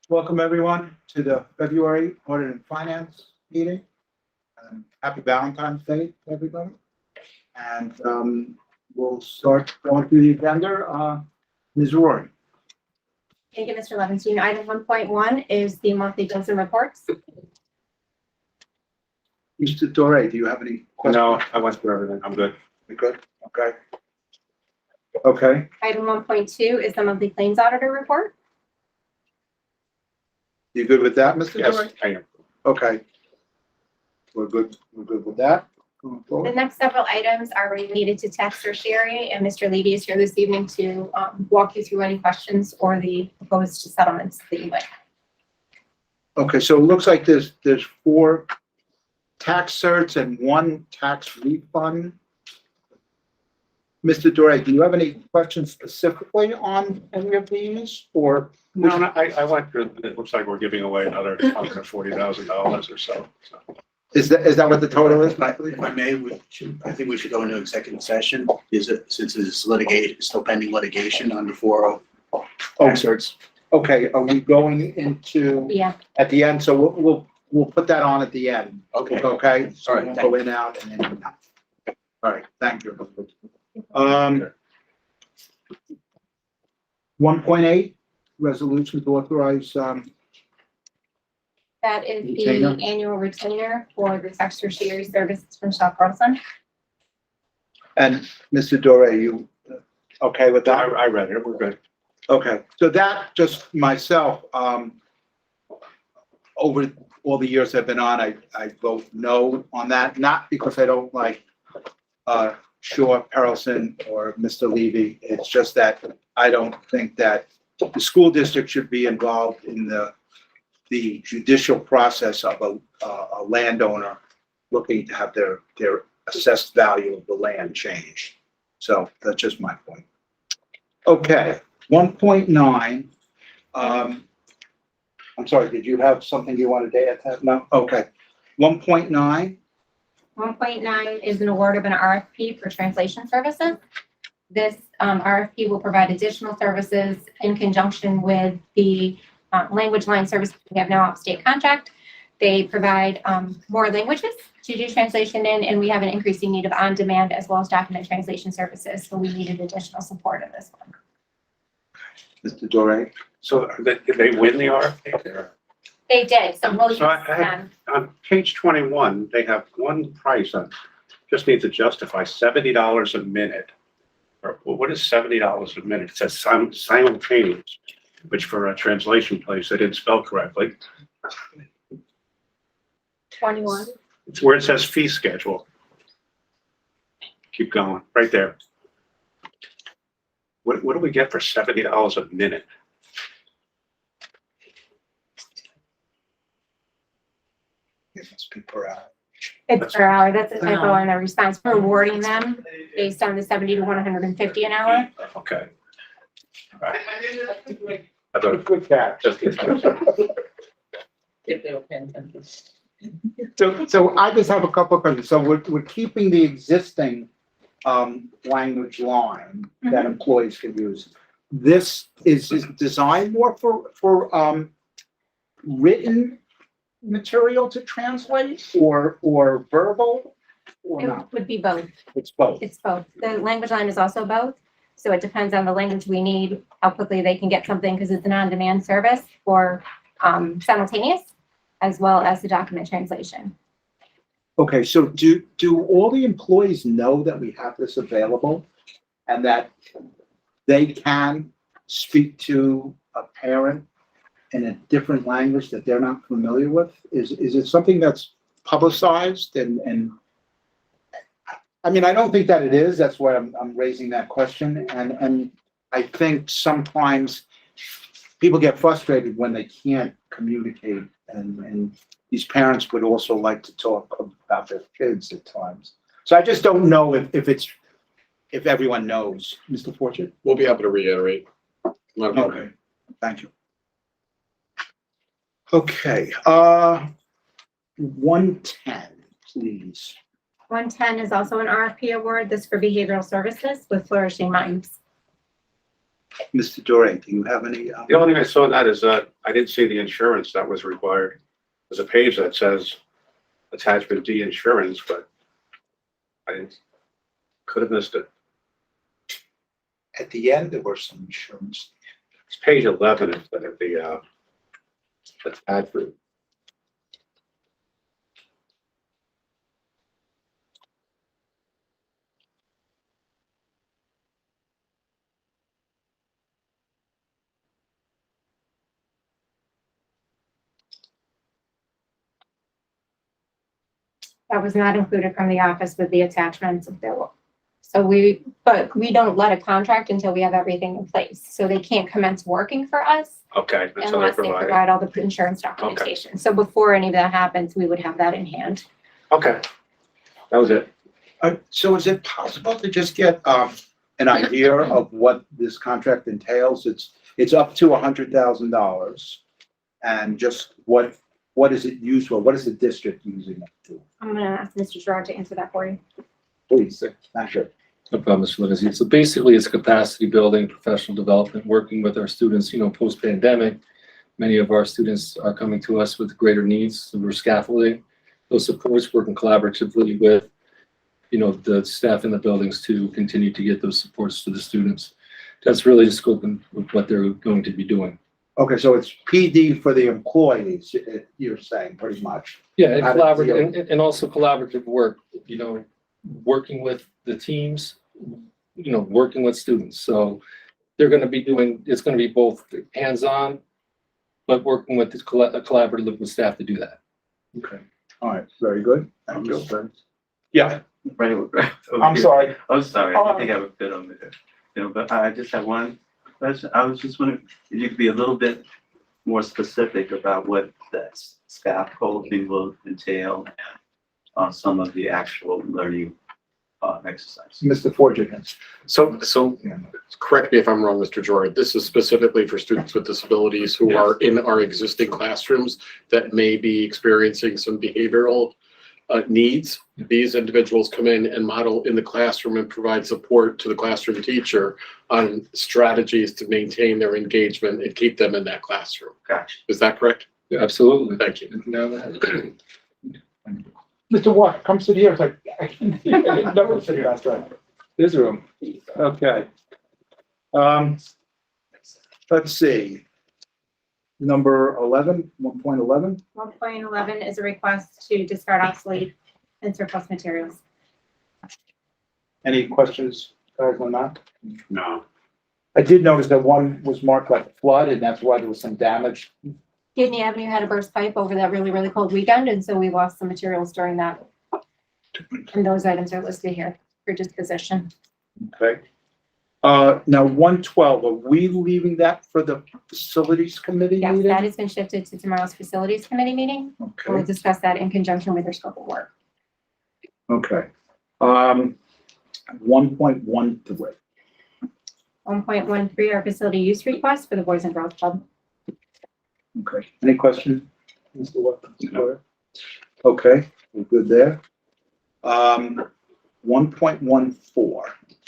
Welcome everyone to the February Audit and Finance meeting. Happy Valentine's Day, to everybody. And we'll start going through the agenda. Ms. Rory. Thank you, Mr. Levinstein. Item 1.1 is the monthly bills and reports. Mr. Doré, do you have any questions? No, I went through everything. I'm good. You good? Okay. Okay. Item 1.2 is the monthly claims auditor report. You good with that, Mr. Yes, Doré? I am. Okay. We're good. We're good with that. Going The forward. next several items are related to tax tertiary, and Mr. Levy is here this evening to walk you through any questions or the proposed settlements that you might have. Okay, so it looks like there's 4 tax certs and 1 tax refund. Mr. Doré, do you have any questions specifically on any of these, or? No, I went through, it looks like we're giving away another $140,000 or so. Is that what the total is? If I may, I think we should go into executive session. Is it, since it's still pending litigation under 4.0 tax certs? Okay, are we going into, Yeah, at the end, so we'll put that on at the end, Okay. okay? So All right, we'll go in, out, and then. All right, thank you. 1.8, resolution to authorize, that is the Retainer. annual retainer for the tax tertiary services from Shaw Carlson. and Mr. Doré, you okay with that? I read it. We're good. Okay, so that, just myself, over all the years I've been on, I vote no on that, not because I don't like, Shaw Perelson or Mr. Levy. It's just that I don't think that the school district should be involved in the judicial process of a landowner looking to have their assessed value of the land changed. So that's just my point. Okay. 1.9, I'm sorry, did you have something you wanted to add to that? No? Okay. 1.9, 1.9 is an award of an RFP for translation services. This RFP will provide additional services in conjunction with the language line service we have now off state contract. They provide more languages to do translation in, and we have an increasing need of on-demand as well as document translation services. So we needed additional support in this one. Mr. Doré. So did they win the RFP? They did, so we'll use So I had- them. On page 21, they have one price on, just need to justify $70 a minute. Or what is $70 a minute? It says simultaneous, which for a translation place, they didn't spell correctly. 21. It's where it says fee schedule. Keep going, right there. What do we get for $70 a minute? It must be per hour. It's per hour. That's a typo in the response. We're awarding them based on the 70 to 150 an hour. Okay. All right. I thought Good catch. just So I just have a couple of questions. So we're keeping the existing language line that employees can use. This is designed more for written material to translate or verbal or It not? would be both. It's both. It's both. The language line is also both. So it depends on the language we need, how quickly they can get something, because it's an on-demand service for simultaneous as well as the document translation. Okay, so do all the employees know that we have this available and that they can speak to a parent in a different language that they're not familiar with? Is it something that's publicized and I mean, I don't think that it is. That's why I'm raising that question. And I think sometimes people get frustrated when they can't communicate and these parents would also like to talk about their kids at times. So I just don't know if everyone knows. Mr. Fortune? We'll be happy to reiterate. Not a problem. Okay, thank you. Okay, 110, please. 110 is also an RFP award. This for behavioral services with Flourishing Minds. Mr. Doré, do you have any? The only thing I saw in that is that I didn't see the insurance that was required. There's a page that says attachment D insurance, but could have missed it. At the end, there were some insurance. It's page 11 instead of the attachment. That was not included from the office with the attachments of their. But we don't let a contract until we have everything in place. So they can't commence working for us Okay, that's how they unless they provide it. provide all the insurance documentation. So before any of that happens, we would have that in hand. Okay, that was it. So is it possible to just get, an idea of what this contract entails? It's up to $100,000. And just what is it used for? What is the district using it to? I'm gonna ask Mr. Gerard to answer that for you. Please, thank you. No problem, Mr. Levesey. So basically, it's capacity building, professional development, working with our students, post-pandemic. Many of our students are coming to us with greater needs, so we're scaffolding those supports, working collaboratively with, the staff in the buildings to continue to get those supports to the students. That's really the scope of what they're going to be doing. Okay, so it's PD for the employees, you're saying, pretty much. Yeah, and How to collaborative, and also collaborative work, working with the teams, working with students. So they're going to be it's going to be both hands-on, but working with collaborative with staff to do that. Okay, all right, very good. Thank you. Yeah, Right over I'm here. sorry. I'm sorry, Oh, I think I have a bit on there. But I just have one question. I was just wondering if you could be a little bit more specific about what that scaffolding will entail and some of the actual learning exercises. Mr. Fortune. So correct me if I'm wrong, Mr. Jordan, this is specifically for students with disabilities who are in our existing classrooms that may be experiencing some behavioral needs. These individuals come in and model in the classroom and provide support to the classroom teacher on strategies to maintain their engagement and keep them in that classroom. Gotcha. Is that correct? Yeah, absolutely. Thank you. Mr. Walker, come sit here. It's like, I didn't know sit here. That's right. This room. Okay. Let's see. Number 11, 1.11. 1.11 is a request to discard obsolete and surplus materials. Any questions, guys, on that? No. I did notice that one was marked like flood, and that's why there was some damage. Kidney Avenue had a burst pipe over that really, really cold weekend, and so we lost some materials during that. And those items are listed here for disposition. Okay. Now 112, are we leaving that for the facilities committee Yes, meeting? that has been shifted to tomorrow's facilities committee meeting. We'll Okay, discuss that in conjunction with their scope of work. okay. 1.13. 1.13, our facility use request for the Boys and Girls Club. Okay. Any questions, Mr. Watson? No. Okay, we're good there. 1.14.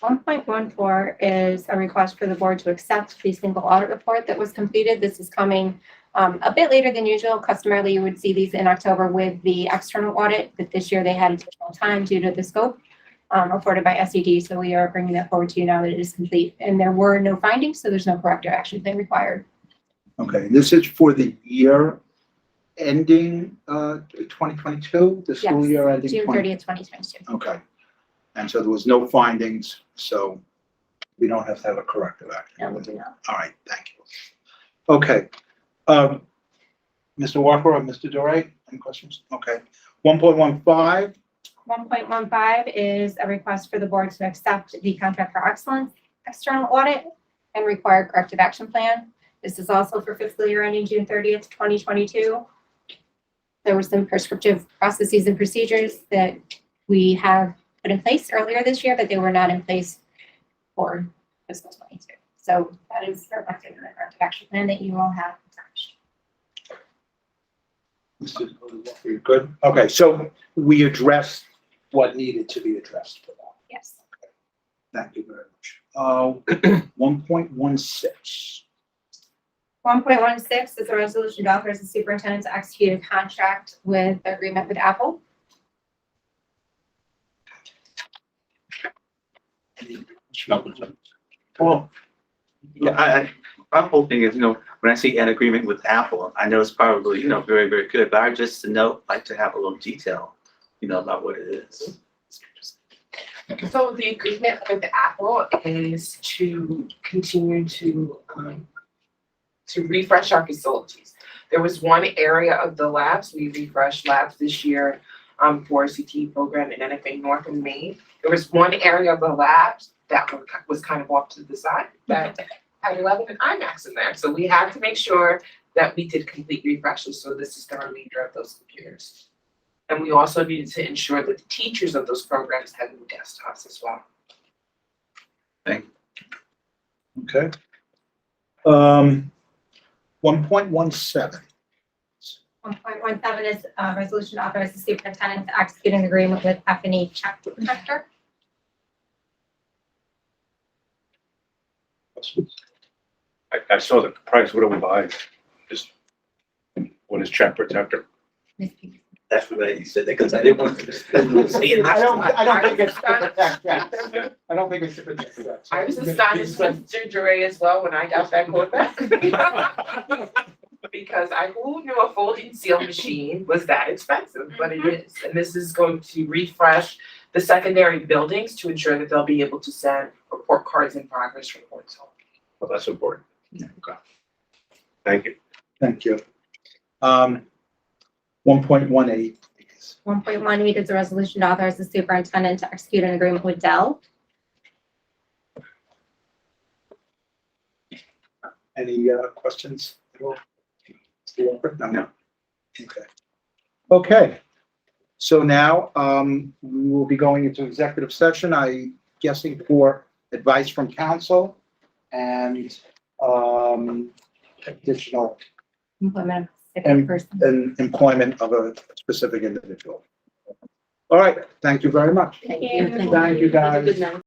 1.14 is a request for the board to accept the single audit report that was completed. This is coming a bit later than usual. Customarily, you would see these in October with the external audit, but this year they had additional time due to the scope afforded by SED. So we are bringing that forward to you now that it is complete. And there were no findings, so there's no corrective action been required. Okay, this is for the year ending 2022, the school Yes, year ending June 20. 30th, 2022. Okay. And so there was no findings, so we don't have to have a corrective action. No, we do not. All right, thank you. Okay. Mr. Walker or Mr. Doré, any questions? Okay. 1.15, 1.15 is a request for the board to accept the contract for excellence external audit and required corrective action plan. This is also for fiscal year ending June 30th, 2022. There were some prescriptive processes and procedures that we have put in place earlier this year, but they were not in place for fiscal 22. So that is reflected in the corrective action plan that you all have attached. Mr. Walker, you're good? Okay, so we addressed what needed to be addressed for that. Yes. Thank you very much. 1.16. 1.16 is a resolution to authorize the superintendent to execute a contract with agreement with Apple. Well, yeah, my whole thing is, when I see an agreement with Apple, I know it's probably, very, very good, but I just like to have a little detail, about what it is. So the agreement with Apple is to continue to refresh our facilities. There was one area of the labs, we refreshed labs this year for a CT program in NFA North and Maine. There was one area of the labs that was kind of off to the side that had 11 iMacs in there. So we had to make sure that we did complete refreshes. So this is the remainder of those computers. And we also needed to ensure that the teachers of those programs had new desktops as well. Okay. 1.17. 1.17 is a resolution to authorize the superintendent to execute an agreement with F&E Check Protector. I saw the price, what do we buy? Just, what is Check Protector? That's what you said, because I didn't want to. I don't think it's to protect that. I don't think it's to protect that. I was astonished with Mr. Dre as well when I got that quote back. Because who knew a folding seal machine was that expensive, but it is. And this is going to refresh the secondary buildings to ensure that they'll be able to send report cards and progress reports home. Well, that's important. Okay. Thank you. Thank you. 1.18, please. 1.18 is a resolution to authorize the superintendent to execute an agreement with Dell. Any questions at all? Mr. Walker? No. Okay. Okay. So now, we will be going into executive session, guessing for advice from counsel and, additional Employment of a specific person. employment of a specific individual. All right, thank you very much. Thank you. Thank you, guys. Good night.